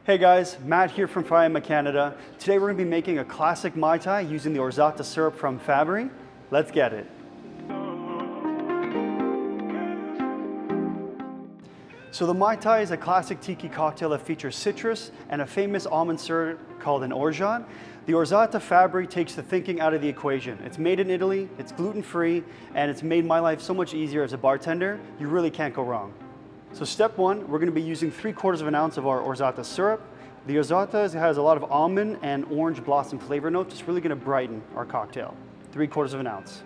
Hey guys, Matt here from Faema, Canada. Today we're going to be making a classic Mai Tai using the Orzata syrup from Fabbri. Let's get it. So the Mai Tai is a classic Tiki cocktail that features citrus and a famous almond syrup called an orgeat. The Orzata Fabbri takes the thinking out of the equation. It's made in Italy, it's gluten-free, and it's made my life so much easier as a bartender. You really can't go wrong. So step one, we're going to be using 3/4 of an ounce of our Orzata syrup. The Orzata has a lot of almond and orange blossom flavor notes. It's really going to brighten our cocktail. 3/4 of an ounce.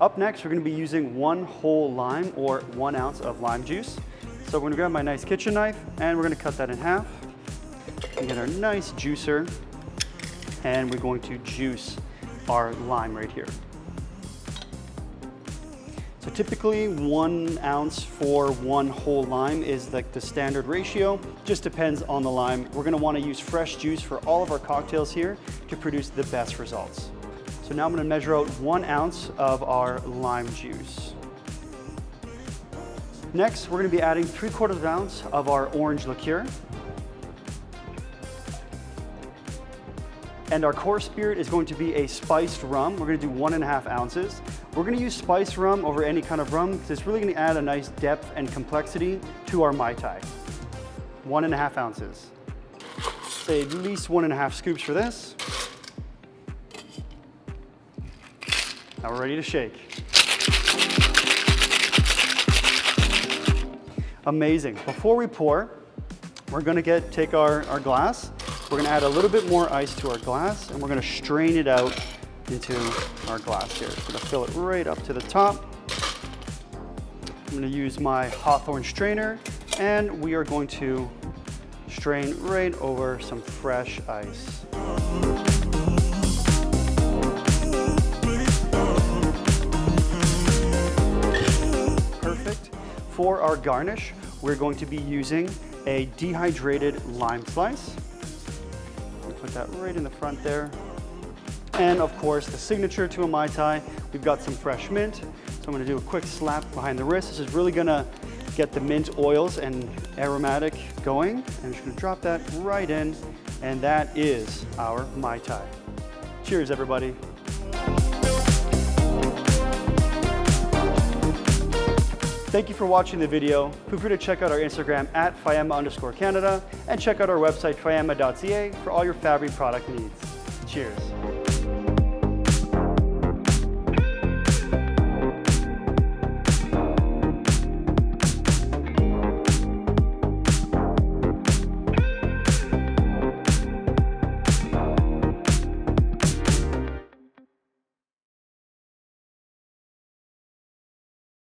Up next, we're going to be using 1 whole lime or 1 ounce of lime juice. So we're going to grab my nice kitchen knife and we're going to cut that in half. And get our nice juicer and we're going to juice our lime right here. So typically 1 ounce for 1 whole lime is like the standard ratio. Just depends on the lime. We're going to want to use fresh juice for all of our cocktails here to produce the best results. So now I'm going to measure out 1 ounce of our lime juice. Next, we're going to be adding 3/4 of an ounce of our orange liqueur. And our core spirit is going to be a spiced rum. We're going to do 1.5 ounces. We're going to use spiced rum over any kind of rum because it's really going to add a nice depth and complexity to our Mai Tai. 1.5 ounces. Say at least 1.5 scoops for this. Now we're ready to shake. Amazing. Before we pour, we're going to take our glass. We're going to add a little bit more ice to our glass and we're going to strain it out into our glass here. Just going to fill it right up to the top. I'm going to use my Hawthorne strainer and we are going to strain right over some fresh ice. Perfect. For our garnish, we're going to be using a dehydrated lime slice. Put that right in the front there. And of course, the signature to a Mai Tai, we've got some fresh mint. So I'm gonna do a quick slap behind the wrist. This is really gonna get the mint oils and aromatic going. And I'm just gonna drop that right in. And that is our Mai Tai. Cheers, everybody. Thank you for watching the video. Feel free to check out our Instagram at Faema_Canada and check out our website faema.ca for all your Fabbri product needs. Cheers.